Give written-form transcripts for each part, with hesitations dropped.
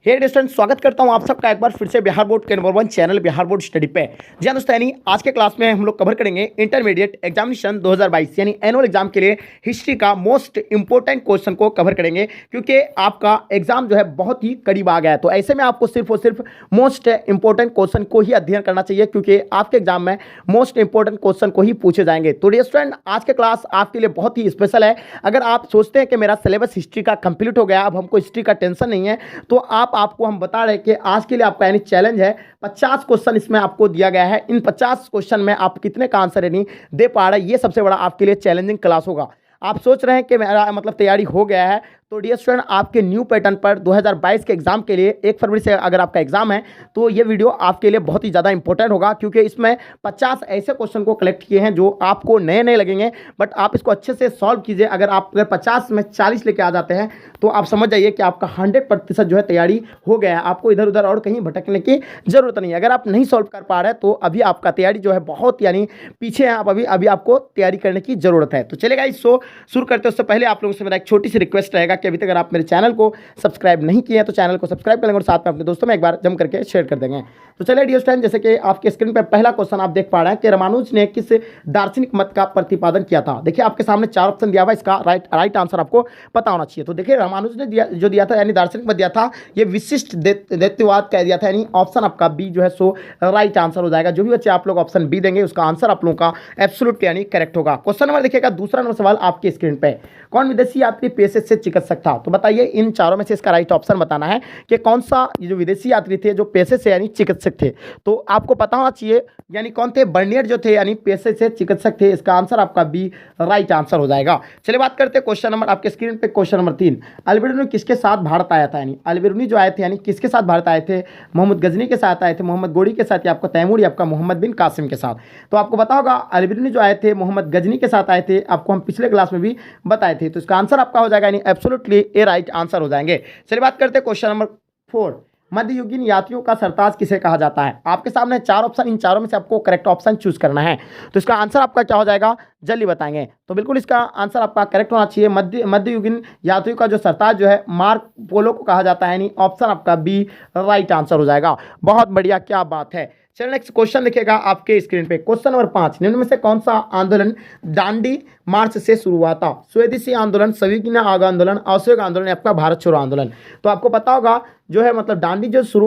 हे student, स्वागत करता हूं आप सबका एक बार फिर से बिहार बोर्ड के number 1 channel Bihar board study पे। जी हाँ दोस्तों, यानी आज के क्लास में हम लोग कवर करेंगे इंटरमीडिएट एग्जामिनेशन 2022 यानी एनुअल एग्जाम के लिए हिस्ट्री का मोस्ट इंपॉर्टेंट क्वेश्चन को कवर करेंगे, क्योंकि आपका एग्जाम जो है बहुत ही करीब आ गया है। तो ऐसे में आपको सिर्फ और सिर्फ मोस्ट इंपॉर्टेंट क्वेश्चन को ही अध्ययन करना चाहिए, क्योंकि आपके एग्जाम में मोस्ट इंपॉर्टेंट क्वेश्चन को ही पूछे जाएंगे। तो डियर स्टूडेंट, आज के क्लास आपके लिए बहुत ही स्पेशल है। अगर आप सोचते हैं कि मेरा सिलेबस हिस्ट्री का कंप्लीट हो गया, अब हमको हिस्ट्री का टेंशन नहीं है, तो आपको हम बता रहे हैं कि आज के लिए आपका यानी चैलेंज है 50 क्वेश्चन इसमें आपको दिया गया है। इन 50 क्वेश्चन में आप कितने का आंसर यानी दे पा रहे हैं, ये सबसे बड़ा आपके लिए चैलेंजिंग क्लास होगा। आप सोच रहे हैं कि मेरा मतलब तैयारी हो गया है, तो डियर स्टूडेंट, आपके न्यू पैटर्न पर 2022 के एग्जाम के लिए 1 फरवरी से अगर आपका एग्जाम है तो ये वीडियो आपके लिए बहुत ही ज़्यादा इंपॉर्टेंट होगा, क्योंकि इसमें 50 ऐसे क्वेश्चन को कलेक्ट किए हैं जो आपको नए नए लगेंगे, बट आप इसको अच्छे से सॉल्व कीजिए। अगर 50 में 40 लेके आ जाते हैं तो आप समझ जाइए कि आपका 100% जो है तैयारी हो गया है। आपको इधर उधर और कहीं भटकने की जरूरत नहीं है। अगर आप नहीं सॉल्व कर पा रहे तो अभी आपका तैयारी जो है बहुत यानी पीछे है, आप अभी आपको तैयारी करने की जरूरत है। तो चलेगा, इस शो शुरू करते उससे पहले आप लोगों से मेरा एक छोटी सी रिक्वेस्ट रहेगा कि अभी तक अगर आप मेरे चैनल को सब्सक्राइब नहीं किए हैं तो चैनल को सब्सक्राइब कर लेंगे और साथ में अपने दोस्तों में एक बार जम करके शेयर कर देंगे। तो चलिए डियर स्टूडेंट, जैसे कि आपके स्क्रीन पर पहला क्वेश्चन आप देख पा रहे हैं कि रामानुज ने किस दार्शनिक मत का प्रतिपादन किया था। देखिए आपके सामने 4 ऑप्शन दिया हुआ है, इसका राइट आंसर आपको पता होना चाहिए। तो देखिए रामानुज ने जो दिया था यानी दार्शनिक मत दिया था, ये विशिष्ट द्वैतवाद कह दिया था, यानी ऑप्शन आपका बी जो है सो राइट आंसर हो जाएगा। जो भी बच्चे आप लोग ऑप्शन बी देंगे उसका आंसर आप लोगों का एब्सोल्यूट यानी करेक्ट होगा। क्वेश्चन नंबर देखिएगा, दूसरा नंबर सवाल आपके स्क्रीन पे, कौन विदेशी यात्री पेशे से चिकित्सक था। तो बताइए इन चारों में से इसका राइट ऑप्शन बताना है कि कौन सा ये जो विदेशी यात्री थे जो पेशे से यानी चिकित्सक थे। तो आपको पता होना चाहिए यानी कौन थे, बर्नियर जो थे यानी पेशे से चिकित्सक थे। इसका आंसर आपका बी राइट आंसर हो जाएगा। चलिए बात करते हैं क्वेश्चन नंबर आपके स्क्रीन पे, क्वेश्चन नंबर 3, अलबेरुनी किसके साथ भारत आया था। यानी अलबेरुनी जो आए थे यानी किसके साथ भारत आए थे, मोहम्मद गजनी के साथ आए थे, मोहम्मद गोरी के साथ, या आपका तैमूर, या आपका मोहम्मद बिन कासिम के साथ। तो आपको पता होगा अलबेरुनी जो आए थे मोहम्मद गजनी के साथ आए थे, आपको हम पिछले क्लास में भी बताए थे। तो इसका आंसर आपका हो जाएगा यानी एब्सोल्युटली ए राइट आंसर हो जाएंगे। चलिए बात करते हैं क्वेश्चन नंबर 4, मध्ययुगीन यात्रियों का सरताज किसे कहा जाता है। आपके सामने 4 ऑप्शन, इन चारों में से आपको करेक्ट ऑप्शन चूज करना है। तो इसका आंसर आपका क्या हो जाएगा, जल्दी बताएंगे। तो बिल्कुल इसका आंसर आपका करेक्ट होना चाहिए। मध्ययुगीन यात्रियों का जो सरताज जो है मार्क पोलो को कहा जाता है, यानी ऑप्शन आपका बी राइट आंसर हो जाएगा। बहुत बढ़िया, क्या बात है। चलिए नेक्स्ट क्वेश्चन देखिएगा आपके स्क्रीन पे, क्वेश्चन नंबर 5, निम्न में से कौन सा आंदोलन दांडी मार्च से शुरू हुआ था। स्वदेशी आंदोलन, सविनय आग आंदोलन, असहयोग आंदोलन, आपका भारत छोड़ो आंदोलन। तो आपको पता होगा जो है मतलब दांडी जो शुरू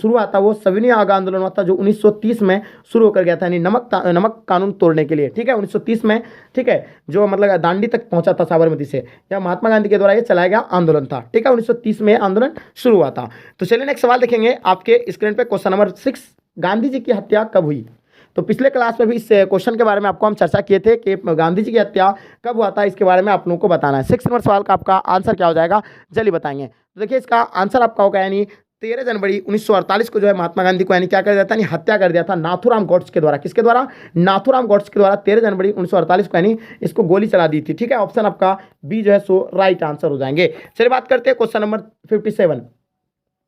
हुआ था वो सविनय आग आंदोलन हुआ था, जो 1930 में शुरू होकर गया था, यानी नमक कानून तोड़ने के लिए। ठीक है, 1930 में, ठीक है, जो मतलब दांडी तक पहुंचा था साबरमती से, या महात्मा गांधी के द्वारा ये चलाया गया आंदोलन था। ठीक है, 1930 में आंदोलन शुरू हुआ था। तो चलिए नेक्स्ट सवाल देखेंगे आपके स्क्रीन पे, क्वेश्चन नंबर 6, गांधी जी की हत्या कब हुई। तो पिछले क्लास में भी इस क्वेश्चन के बारे में आपको हम चर्चा किए थे कि गांधी जी की हत्या कब हुआ था, इसके बारे में आप लोगों को बताना है। 6 नंबर सवाल का आपका आंसर क्या हो जाएगा, जल्दी बताएंगे। तो देखिए इसका आंसर आपका होगा यानी 13 जनवरी 1948 को जो है महात्मा गांधी को यानी क्या कर दिया था, यानी हत्या कर दिया था नाथूराम गॉड्स के द्वारा। किसके द्वारा, नाथूराम गॉड्स के द्वारा 13 जनवरी 1948 को यानी इसको गोली चला दी थी। ठीक है, ऑप्शन आपका बी जो है सो राइट आंसर हो जाएंगे। चलिए बात करते हैं क्वेश्चन नंबर 57,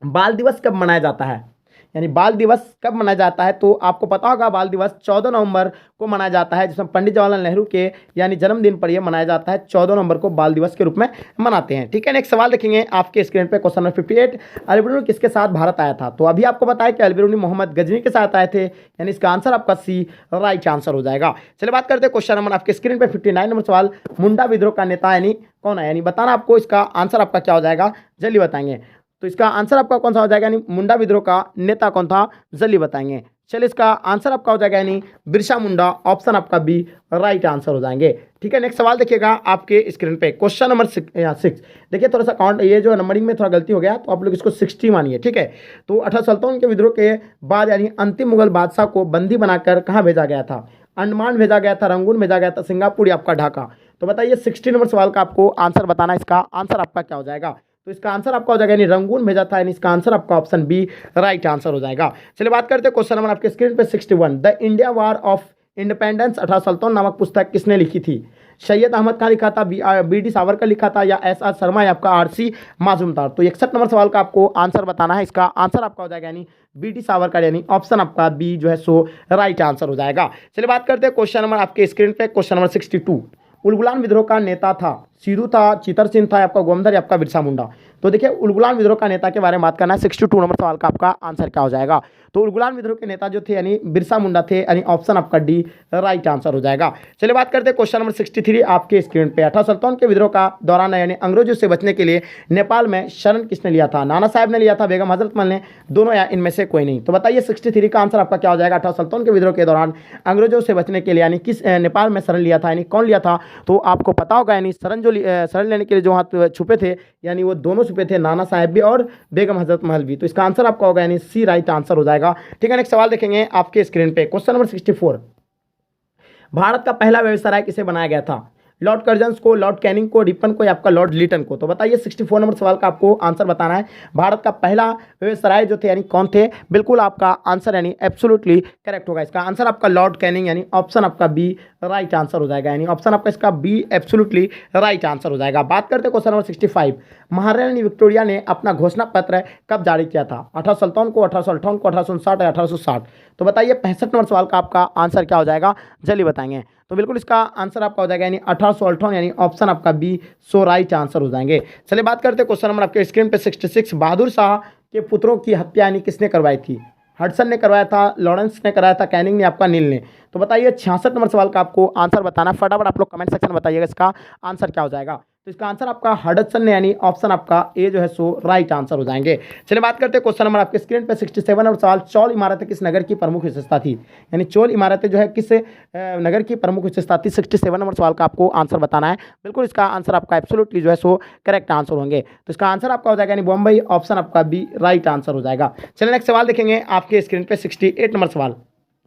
बाल दिवस कब मनाया जाता है। यानी बाल दिवस कब मनाया जाता है। तो आपको पता होगा बाल दिवस 14 नवंबर को मनाया जाता है, जिसमें पंडित जवाहरलाल नेहरू के यानी जन्मदिन पर यह मनाया जाता है। 14 नवंबर को बाल दिवस के रूप में मनाते हैं। ठीक है, नेक्स्ट सवाल देखेंगे आपके स्क्रीन पे, क्वेश्चन नंबर 58, अलबेरुनी किसके साथ भारत आया था। तो अभी आपको बताया कि अलबेरुनी मोहम्मद गजनी के साथ आए थे, यानी इसका आंसर आपका सी राइट आंसर हो जाएगा। चलिए बात करते हैं क्वेश्चन नंबर आपके स्क्रीन पे 59 नंबर सवाल, मुंडा विद्रोह का नेता यानी कौन है। यानी बताना आपको, इसका आंसर आपका क्या हो जाएगा, जल्दी बताएंगे। तो इसका आंसर आपका कौन सा हो जाएगा, यानी मुंडा विद्रोह का नेता कौन था, जल्दी बताएंगे। चलिए इसका आंसर आपका हो जाएगा यानी बिरसा मुंडा, ऑप्शन आपका बी राइट आंसर हो जाएंगे। ठीक है, नेक्स्ट सवाल देखिएगा आपके स्क्रीन पे, क्वेश्चन नंबर 6। देखिए थोड़ा सा काउंट, ये जो नंबरिंग में थोड़ा गलती हो गया, तो आप लोग इसको 60 मानिए। ठीक है, तो 1857 के विद्रोह के बाद यानी अंतिम मुगल बादशाह को बंदी बनाकर कहाँ भेजा गया था। अंडमान भेजा गया था, रंगून भेजा गया था, सिंगापुर या आपका ढाका। तो बताइए 60 नंबर सवाल का आपको आंसर बताना, इसका आंसर आपका क्या हो जाएगा। तो इसका आंसर आपका हो जाएगा यानी रंगून भेजा था, यानी इसका आंसर आपका ऑप्शन बी राइट आंसर हो जाएगा। चलिए बात करते हैं क्वेश्चन नंबर आपके स्क्रीन पे 61, the India war of independence 1857 नामक पुस्तक किसने लिखी थी। सैयद अहमद खान लिखा था, बी.डी. सावरकर लिखा था, या एस.आर. शर्मा, या आपका आर.सी. माजूमदार। तो 61 नंबर सवाल का आपको आंसर बताना है, इसका आंसर आपका हो जाएगा यानी बी.डी. सावरकर, यानी ऑप्शन आपका बी जो है सो राइट आंसर हो जाएगा। चलिए बात करते हैं क्वेश्चन नंबर आपके स्क्रीन पे, क्वेश्चन नंबर 62, उलगुलान विद्रोह का नेता था, सिद्धू था, चितर सिंह था, आपका गोमधर, आपका बिरसा मुंडा। तो देखिए उलगुलान विद्रोह का नेता के बारे में बात करना है। 62 नंबर सवाल का आपका आंसर क्या हो जाएगा? तो उलगुलान विद्रोह के नेता जो थे यानी बिरसा मुंडा थे, यानी ऑप्शन आपका डी राइट आंसर हो जाएगा। चलिए बात करते हैं क्वेश्चन नंबर 63 आपके स्क्रीन पे। 1857 के विद्रोह का दौरान यानी अंग्रेजों से बचने के लिए नेपाल में शरण किसने लिया था? नाना साहब ने लिया था, बेगम हजरत महल ने, दोनों या इनमें से कोई नहीं? तो बताइए 63 का आंसर आपका क्या हो जाएगा? 1857 के विद्रोह के दौरान अंग्रेजों से बचने के लिए यानी किस नेपाल में शरण लिया था, यानी कौन लिया था? तो आपको पता होगा यानी शरण लेने के लिए जो हाथ छुपे थे यानी वो दोनों छुपे थे, नाना साहब भी और बेगम हजरत महल भी। तो इसका आंसर आपका होगा यानी सी राइट आंसर हो जाएगा। ठीक है, नेक्स्ट सवाल देखेंगे आपके स्क्रीन पे। क्वेश्चन नंबर 64, भारत का पहला व्यवसाय किसे बनाया गया था? लॉर्ड कर्जन्स को, लॉर्ड कैनिंग को, रिपन को या आपका लॉर्ड लिटन को? तो बताइए 64 नंबर सवाल का आपको आंसर बताना है। भारत का पहला व्यवसाय जो थे यानी कौन थे? बिल्कुल आपका आंसर यानी एब्सोल्युटली करेक्ट होगा। इसका आंसर आपका लॉर्ड कैनिंग यानी ऑप्शन आपका बी राइट आंसर हो जाएगा, यानी ऑप्शन आपका इसका बी एब्सोल्युटली राइट आंसर हो जाएगा। बात करते हैं क्वेश्चन नंबर 65, महारानी विक्टोरिया ने अपना घोषणा पत्र कब जारी किया था? 1857 को, 1858 को, 1859 या 1860? तो बताइए 65 नंबर सवाल का आपका आंसर क्या हो जाएगा? जल्दी बताएंगे। तो बिल्कुल इसका आंसर आपका हो जाएगा यानी 1858 यानी ऑप्शन आपका बी सो राइट आंसर हो जाएंगे। चलिए बात करते हैं क्वेश्चन नंबर आपके स्क्रीन पे 66, बहादुर शाह के पुत्रों की हत्या यानी किसने करवाई थी? हडसन ने करवाया था, लॉरेंस ने कराया था, कैनिंग ने, आपका नील ने? तो बताइए 66 नंबर सवाल का आपको आंसर बताना। फटाफट आप लोग कमेंट सेक्शन में बताइएगा इसका आंसर क्या हो जाएगा। तो इसका आंसर आपका हडसन ने यानी ऑप्शन आपका ए जो है सो राइट आंसर हो जाएंगे। चलिए बात करते हैं क्वेश्चन नंबर आपके स्क्रीन पे 67 नंबर सवाल, चोल इमारतें किस नगर की प्रमुख विशेषता थी? यानी चोल इमारतें जो है किस नगर की प्रमुख विशेषता थी? 67 नंबर सवाल का आपको आंसर बताना है। बिल्कुल इसका आंसर आपका एब्सोल्युटली जो है सो करेक्ट आंसर होंगे। तो इसका आंसर आपका हो जाएगा यानी बम्बई, ऑप्शन आपका बी राइट आंसर हो जाएगा। चलिए नेक्स्ट सवाल देखेंगे आपके स्क्रीन पे 68 नंबर सवाल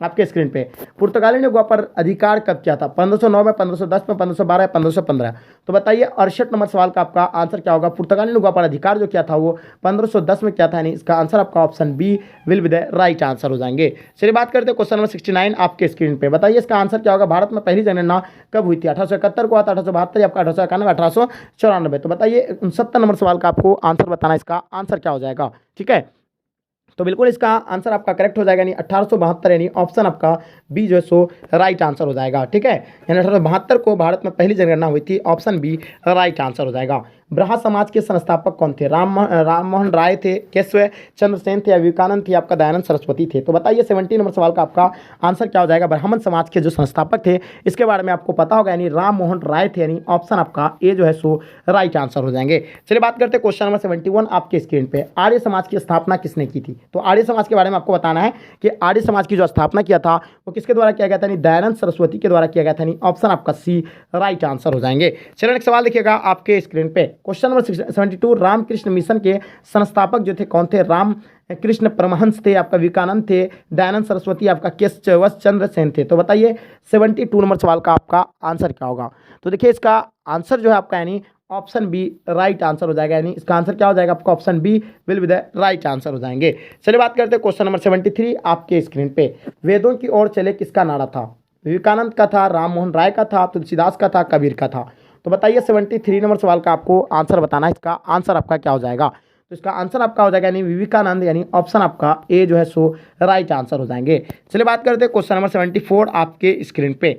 आपके स्क्रीन पे। पुर्तगाली ने गोवा पर अधिकार कब किया था? 1509 में, 1510 में, 1512 या 1515? तो बताइए 68 नंबर सवाल का आपका आंसर क्या होगा? पुर्तगाली ने गोवा पर अधिकार जो किया था वो 1510 में किया था, यानी इसका आंसर आपका option B will be the right answer हो जाएंगे। चलिए बात करते हैं क्वेश्चन नंबर 69 आपके स्क्रीन पे। बताइए इसका आंसर क्या होगा? भारत में पहली जनगणना कब हुई थी? 1871 को हुआ था, 1872 या आपका 1891, 1894? तो बताइए 69 नंबर सवाल का आपको आंसर बताना, इसका आंसर क्या हो जाएगा? ठीक है, तो बिल्कुल इसका आंसर आपका करेक्ट हो जाएगा यानी 1872 यानी ऑप्शन आपका बी जो है सो राइट आंसर हो जाएगा। ठीक है, यानी 1872 को भारत में पहली जनगणना हुई थी, ऑप्शन बी राइट आंसर हो जाएगा। ब्रहा समाज के संस्थापक कौन थे? राम मोहन राय थे, केशव चंद्र सेन थे या विवेकानंद थे, आपका दयानंद सरस्वती थे? तो बताइए 70 नंबर सवाल का आपका आंसर क्या हो जाएगा? ब्राह्मण समाज के जो संस्थापक थे इसके बारे में आपको पता होगा, यानी राम मोहन राय थे, यानी ऑप्शन आपका ए जो है सो राइट आंसर हो जाएंगे। चलिए बात करते हैं क्वेश्चन नंबर 71 आपके स्क्रीन पे। आर्य समाज की स्थापना किसने की थी? तो आर्य समाज के बारे में आपको बताना है कि आर्य समाज की जो स्थापना किया था वो किसके द्वारा किया गया था? दयानंद सरस्वती के द्वारा किया गया था, यानी ऑप्शन आपका सी राइट आंसर हो जाएंगे। चलिए नेक्स्ट सवाल देखिएगा आपके स्क्रीन पे। क्वेश्चन नंबर 72, रामकृष्ण मिशन के संस्थापक जो थे कौन थे? राम कृष्ण परमहंस थे, आपका विवेकानंद थे, दयानंद सरस्वती, आपका केशव चंद्र सेन थे? तो बताइए 72 नंबर सवाल का आपका आंसर क्या होगा? तो देखिए इसका आंसर जो है आपका यानी ऑप्शन बी राइट आंसर हो जाएगा, यानी इसका आंसर क्या हो जाएगा आपका? Option B will be the right answer हो जाएंगे। चलिए बात करते हैं क्वेश्चन नंबर 73 आपके स्क्रीन पे। वेदों की ओर चले किसका नारा था? विवेकानंद का था, राम मोहन राय का था, तुलसीदास का था, कबीर का था? तो बताइए 73 नंबर सवाल का आपको आंसर बताना है। इसका आंसर आपका क्या हो जाएगा? तो इसका आंसर आपका हो जाएगा यानी विवेकानंद, यानी ऑप्शन आपका ए जो है सो राइट आंसर हो जाएंगे। चलिए बात करते हैं क्वेश्चन नंबर 74 आपके स्क्रीन पे।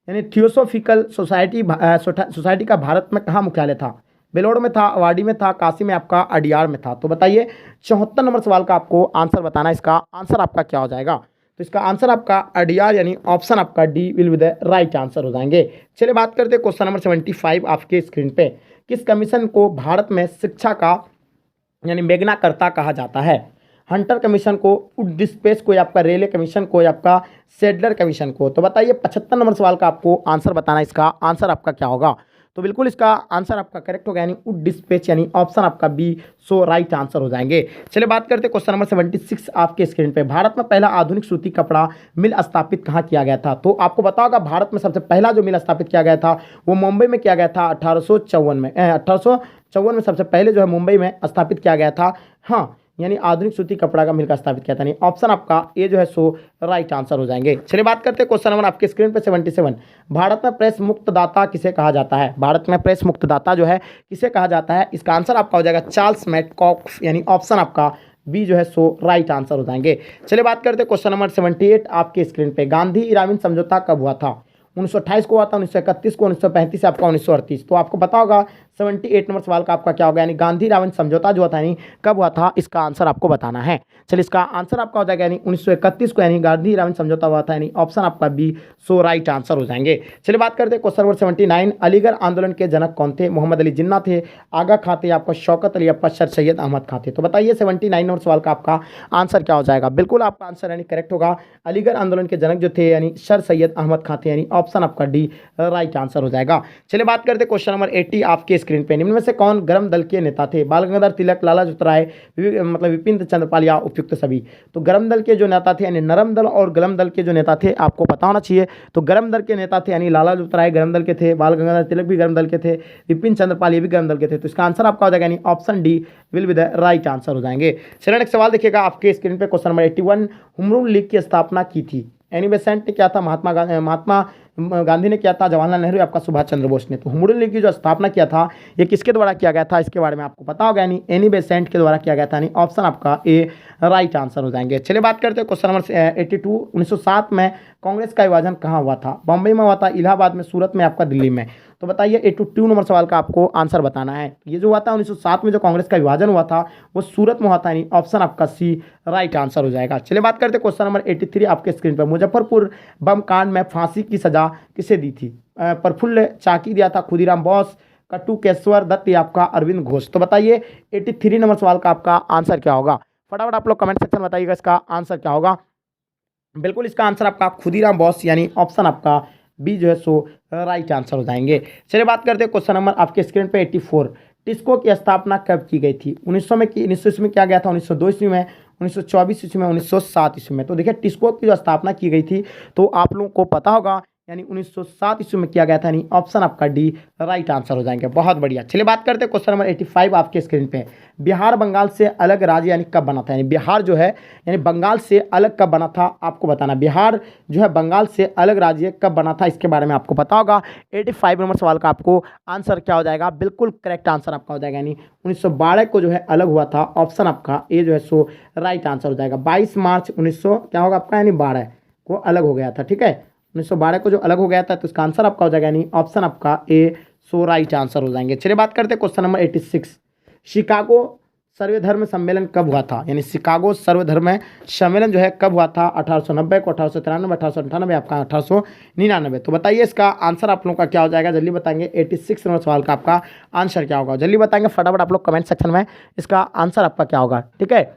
यानी थियोसोफिकल सोसाइटी का भारत में कहाँ मुख्यालय था? बेलोर में था, अवाडी में था, काशी में, आपका अडियार में था? तो बताइए 74 नंबर सवाल का आपको आंसर बताना है। इसका आंसर आपका क्या हो जाएगा? तो इसका आंसर आपका अडियार यानी ऑप्शन आपका D will be the right answer हो जाएंगे। चलिए बात करते हैं क्वेश्चन नंबर 75 आपके स्क्रीन पे। किस कमीशन को भारत में शिक्षा का यानी मेघनाकर्ता कहा जाता है? हंटर कमीशन को, डिस्पेस को, या आपका रेले कमीशन को, या आपका सेडलर कमीशन को? तो बताइए 75 नंबर सवाल का आपको आंसर बताना है। इसका आंसर आपका क्या होगा? तो बिल्कुल इसका आंसर आपका करेक्ट होगा, यानी उड डिस्पैच यानी ऑप्शन आपका बी सो राइट आंसर हो जाएंगे। चलिए बात करते हैं क्वेश्चन नंबर 76 आपके स्क्रीन पे। भारत में पहला आधुनिक सूती कपड़ा मिल स्थापित कहाँ किया गया था? तो आपको पता होगा भारत में सबसे पहला जो मिल स्थापित किया गया था वो मुंबई में किया गया था 1854 में। 1854 में सबसे पहले जो है मुंबई में स्थापित किया गया था। हाँ, यानी आधुनिक सूती कपड़ा का मिल का स्थापित किया था, नहीं ऑप्शन आपका ए जो है सो राइट आंसर हो जाएंगे। चलिए बात करते हैं क्वेश्चन नंबर आपके स्क्रीन पे 77। भारत में प्रेस मुक्त दाता किसे कहा जाता है? भारत में प्रेस मुक्त दाता जो है किसे कहा जाता है? इसका आंसर आपका हो जाएगा चार्ल्स मैडकॉक, यानी ऑप्शन आपका बी जो है सो राइट आंसर हो जाएंगे। चलिए बात करते हैं क्वेश्चन नंबर 78 आपके स्क्रीन पे। गांधी इराविन समझौता कब हुआ था? 1928 को हुआ था, 1931 को, 1935 से आपका 1938? तो आपको पता होगा 78 नंबर सवाल का आपका क्या होगा, यानी गांधी रावण समझौता जो था यानी कब हुआ था, इसका आंसर आपको बताना है। चलिए इसका आंसर आपका हो जाएगा यानी 1931 को, यानी गांधी रावण समझौता हुआ था, यानी ऑप्शन आपका बी सो राइट आंसर हो जाएंगे। चलिए बात करते हैं क्वेश्चन नंबर 79, अलीगढ़ आंदोलन के जनक कौन थे? मोहम्मद अली जिन्ना थे, आगा खां थे, आपका शौकत अली, आपका सर सैयद अहमद खां थे। तो बताइए 79 नंबर सवाल का आपका आंसर क्या हो जाएगा। बिल्कुल आपका आंसर यानी करेक्ट होगा, अलीगढ़ आंदोलन के जनक जो थे यानी सर सैयद अहमद खां थे, यानी ऑप्शन आपका डी राइट आंसर हो जाएगा। चलिए बात करते हैं क्वेश्चन नंबर 80 आपके स्क्रीन पे, निम्न में से कौन गर्म दल के नेता थे? बाल गंगाधर तिलक, लाला लाजपत राय, मतलब विपिन चंद्रपाल या उपयुक्त सभी। तो गर्म दल के जो नेता थे यानी नरम दल और गरम दल के जो नेता थे आपको पता होना चाहिए। तो गर्म दल के नेता थे यानी लाला लाजपत राय गर्म दल के थे, बाल गंगाधर तिलक भी गर्म दल के थे, विपिन चंद्रपाल ये भी गर्म दल के थे। तो इसका आंसर आपका हो जाएगा यानी option D will be the right answer हो जाएंगे। चलिए नेक्स्ट सवाल देखिएगा आपके स्क्रीन पे, क्वेश्चन नंबर 81, हुम लीग की स्थापना की थी? एनी बेसेंट ने किया था, महात्मा गांधी ने किया था, जवाहरलाल नेहरू, आपका सुभाष चंद्र बोस ने। तो हुम लीग की जो स्थापना किया था ये किसके द्वारा किया गया था, इसके बारे में आपको पता होगा, यानी एनी बेसेंट के द्वारा किया गया था, यानी ऑप्शन आपका ए राइट आंसर हो जाएंगे। चलिए बात करते हैं क्वेश्चन नंबर 82, 1907 में कांग्रेस का विभाजन कहाँ हुआ था? बॉम्बे में हुआ था, इलाहाबाद में, सूरत में, आपका दिल्ली में। तो बताइए 82 नंबर सवाल का आपको आंसर बताना है। ये जो हुआ था 1907 में जो कांग्रेस का विभाजन हुआ था वो सूरत में हुआ था, यानी ऑप्शन आपका सी राइट आंसर हो जाएगा। चलिए बात करते हैं क्वेश्चन नंबर 83 आपके स्क्रीन पर, मुजफ्फरपुर बम कांड में फांसी की सजा किसे दी थी? प्रफुल्ल चाकी दिया था, खुदीराम बोस, कटुकेश्वर दत्त या आपका अरविंद घोष। तो बताइए 83 नंबर सवाल का आपका आंसर क्या होगा, फटाफट आप लोग कमेंट सेक्शन में बताइएगा इसका आंसर क्या होगा। बिल्कुल इसका आंसर आपका खुदीराम बोस, यानी ऑप्शन आपका बी जो है सो राइट आंसर हो जाएंगे। चलिए बात करते हैं क्वेश्चन नंबर आपके स्क्रीन पे 84, टिस्को की स्थापना कब की गई थी? 1900 में 1900 ईस्वी में किया गया था, 1902 ईस्वी में, 1924 ईस्वी में, 1907 ईस्वी में। तो देखिए टिस्को की जो स्थापना की गई थी तो आप लोगों को पता होगा, यानी 1907 ईस्वी में किया गया था, यानी ऑप्शन आपका डी राइट आंसर हो जाएंगे। बहुत बढ़िया। चलिए बात करते हैं क्वेश्चन नंबर 85 आपके स्क्रीन पे, बिहार बंगाल से अलग राज्य यानी कब बना था? यानी बिहार जो है यानी बंगाल से अलग कब बना था आपको बताना। बिहार जो है बंगाल से अलग राज्य कब बना था इसके बारे में आपको पता होगा। 85 नंबर सवाल का आपको आंसर क्या हो जाएगा? बिल्कुल करेक्ट आंसर आपका हो जाएगा, यानी 1912 को जो है अलग हुआ था, ऑप्शन आपका ए जो है सो राइट आंसर हो जाएगा। 22 मार्च 1900 क्या होगा आपका, यानी 12 को अलग हो गया था, ठीक है, 1912 को जो अलग हो गया था, तो इसका आंसर आपका हो जाएगा, यानी ऑप्शन आपका ए सो राइट आंसर हो जाएंगे। चलिए बात करते हैं क्वेश्चन नंबर 86, शिकागो सर्वधर्म सम्मेलन कब हुआ था? यानी शिकागो सर्वधर्म सम्मेलन जो है कब हुआ था? 1890 को, 1893, 1898, आपका 1899। तो बताइए इसका आंसर आप लोगों का क्या हो जाएगा, जल्दी बताएंगे। 86 नंबर सवाल का आपका आंसर क्या होगा, जल्दी बताएंगे फटाफट आप लोग कमेंट सेक्शन में इसका आंसर आपका क्या होगा, ठीक है।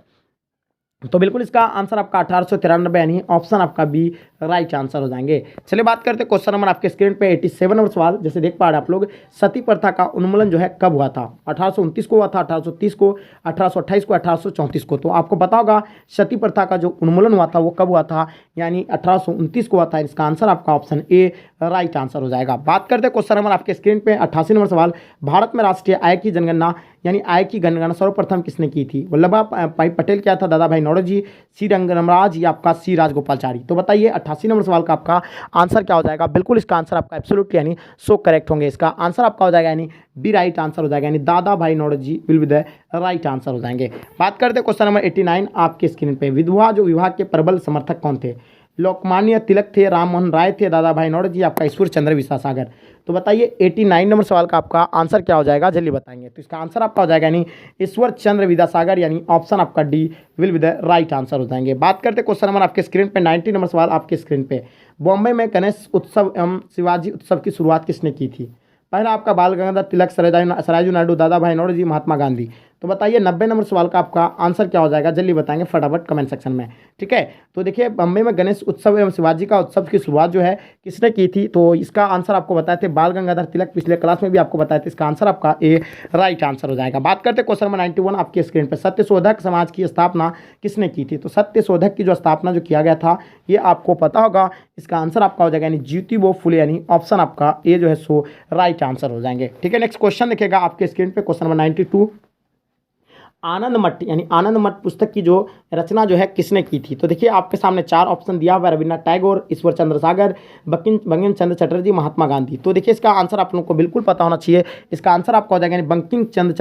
तो बिल्कुल इसका आंसर आपका 1893 यानी ऑप्शन आपका बी राइट आंसर हो जाएंगे। चलिए बात करते हैं क्वेश्चन नंबर आपके स्क्रीन पे 87 नंबर सवाल, जैसे देख पा रहे हैं आप लोग, सती प्रथा का उन्मूलन जो है कब हुआ था? 1829 को हुआ था, 1830 को, 1828 को, 1834 को। तो आपको पता होगा सती प्रथा का जो उन्मूलन हुआ था वो कब हुआ था, यानी 1829 को हुआ था। इसका आंसर आपका ऑप्शन ए राइट आंसर हो जाएगा। बात करते हैं क्वेश्चन नंबर आपके स्क्रीन पे 88 नंबर सवाल, भारत में राष्ट्रीय आय की जनगणना यानी आय की जनगणना सर्वप्रथम किसने की थी? वल्लभ भाई पटेल किया था, दादा भाई नौरोजी, सी रंगराज या आपका सी राजगोपालचारी। तो बताइए 88 नंबर सवाल का आपका आंसर क्या हो जाएगा? बिल्कुल इसका आंसर आपका एब्सोल्युटली यानी सो करेक्ट होंगे। इसका आंसर आपका हो जाएगा यानी बी राइट आंसर हो जाएगा, यानी Dadabhai Naoroji will be the right answer हो जाएंगे। बात करते हैं क्वेश्चन नंबर 89 आपके स्क्रीन पे, विधवा जो विवाह के प्रबल समर्थक कौन थे? लोकमान्य तिलक थे, राम मोहन राय थे, दादा भाई नौरोजी, आपका ईश्वर चंद्र विद्यासागर। तो बताइए 89 नंबर सवाल का आपका आंसर क्या हो जाएगा, जल्दी बताएंगे। तो इसका आंसर आपका हो जाएगा यानी ईश्वर चंद्र विद्यासागर, यानी ऑप्शन आपका D will be the right answer हो जाएंगे। बात करते हैं क्वेश्चन नंबर आपके स्क्रीन पे 90 नंबर सवाल आपके स्क्रीन पे, बॉम्बे में गणेश उत्सव एवं शिवाजी उत्सव की शुरुआत किसने की थी? पहला आपका बाल गंगाधर तिलक, सरायजू नायडू, दादा भाई नौरोजी, महात्मा गांधी। तो बताइए 90 नंबर सवाल का आपका आंसर क्या हो जाएगा, जल्दी बताएंगे फटाफट कमेंट सेक्शन में, ठीक है। तो देखिए बम्बई में गणेश उत्सव एवं शिवाजी का उत्सव की शुरुआत जो है किसने की थी? तो इसका आंसर आपको बताए थे बाल गंगाधर तिलक, पिछले क्लास में भी आपको बताए थे। इसका आंसर आपका ए राइट आंसर हो जाएगा। बात करते हैं क्वेश्चन नंबर 91 आपके स्क्रीन पर, सत्यशोधक समाज की स्थापना किसने की थी? तो सत्यशोधक की जो स्थापना जो किया गया था ये आपको पता होगा। इसका आंसर आपका हो जाएगा यानी ज्योतिबा फुले, यानी ऑप्शन आपका ए जो है सो राइट आंसर हो जाएंगे, ठीक है। नेक्स्ट क्वेश्चन देखिएगा आपके स्क्रीन पे, क्वेश्चन नंबर 92, आनंद मठ यानी आनंद मठ पुस्तक की जो रचना जो है किसने की थी? तो देखिए आपके सामने 4 ऑप्शन दिया हुआ है, रविन्द्रनाथ टैगोर, ईश्वर चंद्र सागर, बंकिम चंद्र चटर्जी, महात्मा गांधी। तो देखिए इसका आंसर आप लोगों को बिल्कुल पता होना चाहिए। इसका आंसर आपका हो जाएगा यानी बंकिम चंद्र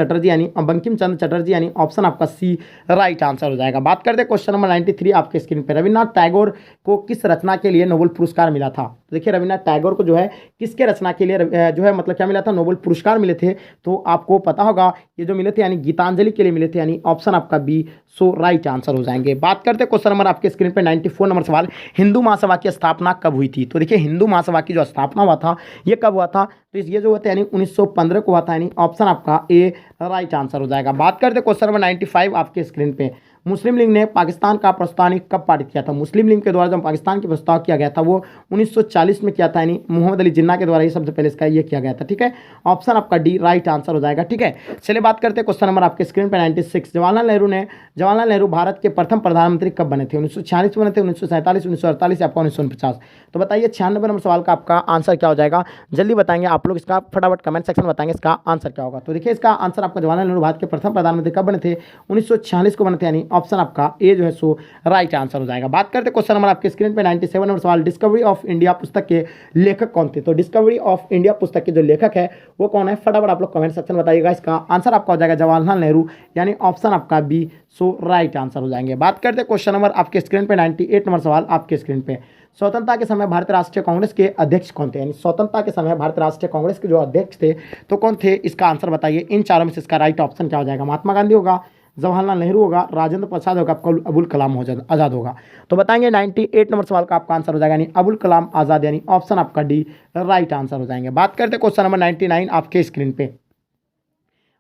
चटर्जी यानी ऑप्शन आपका सी राइट आंसर हो जाएगा। बात करते हैं क्वेश्चन नंबर 93 आपके स्क्रीन पर। रविन्द्रनाथ टैगोर को किस रचना के लिए नोबेल पुरस्कार मिला था? तो देखिए रविन्द्रनाथ टैगोर को जो है किसके रचना के लिए जो है मतलब क्या मिला था? नोबेल पुरस्कार मिले थे। तो आपको पता होगा ये जो मिले थे यानी गीतांजलि के लिए मिले थे, यानी ऑप्शन आपका बी सो राइट आंसर हो जाएंगे। बात करते हैं क्वेश्चन नंबर आपके स्क्रीन पे 94 नंबर सवाल, हिंदू महासभा की स्थापना कब हुई थी? तो देखिए हिंदू महासभा की जो स्थापना हुआ था ये कब हुआ था? तो ये जो होता है यानी 1915 को हुआ था, यानी ऑप्शन आपका ए राइट आंसर हो जाएगा। बात करते हैं क्वेश्चन नंबर 95 आपके स्क्रीन पे, मुस्लिम लीग ने पाकिस्तान का प्रस्ताव कब पारित किया था? मुस्लिम लीग के द्वारा जब पाकिस्तान के प्रस्ताव किया गया था वो 1940 में किया था, यानी मोहम्मद अली जिन्ना के द्वारा ये सबसे पहले इसका ये किया गया था। ठीक है, ऑप्शन आपका डी राइट आंसर हो जाएगा। ठीक है, चलिए बात करते हैं क्वेश्चन नंबर आपके स्क्रीन पर 96, जवाहरलाल नेहरू भारत के प्रथम प्रधानमंत्री कब बने थे? 1946 बने थे, 1947, 1948 या 1949? तो बताइए 96 नंबर सवाल का आपका आंसर क्या हो जाएगा? जल्दी बताएंगे आप लोग, इसका फटाफट कमेंट सेक्शन बताएंगे इसका आंसर क्या होगा। तो देखिए इसका आंसर आपका जवाहरलाल नेहरू भारत के प्रथम प्रधानमंत्री कब बने थे? 1946 को बने थे, यानी ऑप्शन आपका ए जो है सो राइट आंसर हो जाएगा। बात करते हैं क्वेश्चन नंबर आपके स्क्रीन पे 97 नंबर सवाल, डिस्कवरी ऑफ इंडिया पुस्तक के लेखक कौन थे? तो डिस्कवरी ऑफ इंडिया पुस्तक के जो लेखक है वो कौन है? फटाफट आप लोग कमेंट सेक्शन बताइएगा। इसका आंसर आपका हो जाएगा जवाहरलाल नेहरू, यानी ऑप्शन आपका बी सो राइट आंसर हो जाएंगे। बात करते हैं क्वेश्चन नंबर आपके स्क्रीन पे 98 नंबर सवाल आपके स्क्रीन पे, स्वतंत्रता के समय भारतीय राष्ट्रीय कांग्रेस के अध्यक्ष कौन थे? यानी स्वतंत्रता के समय भारतीय राष्ट्रीय कांग्रेस के जो अध्यक्ष थे तो कौन थे? इसका आंसर बताइए। इन चारों में से इसका राइट ऑप्शन क्या हो जाएगा? महात्मा गांधी होगा, जवाहरलाल नेहरू होगा, राजेंद्र प्रसाद होगा, अबुल कलाम आज़ाद होगा? तो बताएंगे 98 नंबर सवाल का आपका आंसर हो जाएगा यानी अबुल कलाम आज़ाद, यानी ऑप्शन आपका डी राइट आंसर हो जाएंगे। बात करते हैं क्वेश्चन नंबर 99 आपके स्क्रीन पे,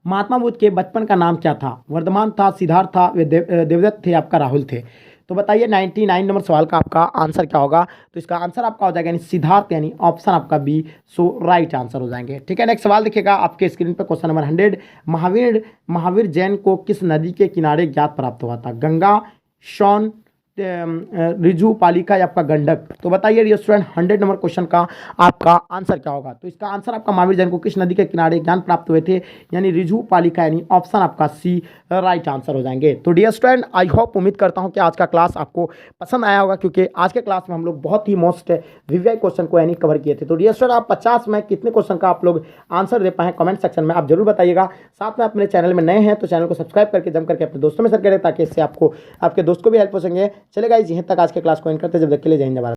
महात्मा बुद्ध के बचपन का नाम क्या था? वर्धमान था, सिद्धार्थ था, वे देवदत्त थे, आपका राहुल थे? तो बताइए 99 नंबर सवाल का आपका आंसर क्या होगा? तो इसका आंसर आपका हो जाएगा यानी सिद्धार्थ, यानी ऑप्शन आपका बी सो राइट आंसर हो जाएंगे। ठीक है, नेक्स्ट सवाल देखिएगा आपके स्क्रीन पर, क्वेश्चन नंबर 100, महावीर जैन को किस नदी के किनारे ज्ञात प्राप्त हुआ था? गंगा, शॉन, रिजु, पालिका या आपका गंडक? तो बताइए डियर स्टूडेंट 100 नंबर क्वेश्चन का आपका आंसर क्या होगा? तो इसका आंसर आपका महावीर जैन को किस नदी के किनारे ज्ञान प्राप्त हुए थे? यानी रिजु, पालिका, यानी ऑप्शन आपका सी राइट आंसर हो जाएंगे। तो डियर स्टूडेंट आई होप, उम्मीद करता हूं कि आज का क्लास आपको पसंद आया होगा, क्योंकि आज के क्लास में हम लोग बहुत ही मोस्ट वीवीआई क्वेश्चन को यानी कवर किए थे। तो डियर स्टूडेंट आप 50 में कितने क्वेश्चन का आप लोग आंसर दे पाए कमेंट सेक्शन में आप जरूर बताइएगा। साथ में अपने चैनल में नए हैं तो चैनल को सब्सक्राइब करके जम करके अपने दोस्तों में शेयर करें, ताकि इससे आपको आपके दोस्त को भी हेल्प हो सकेंगे। चलेगा, यहीं तक आज के क्लास को एंड करते, जब तक के लिए जय हिंद।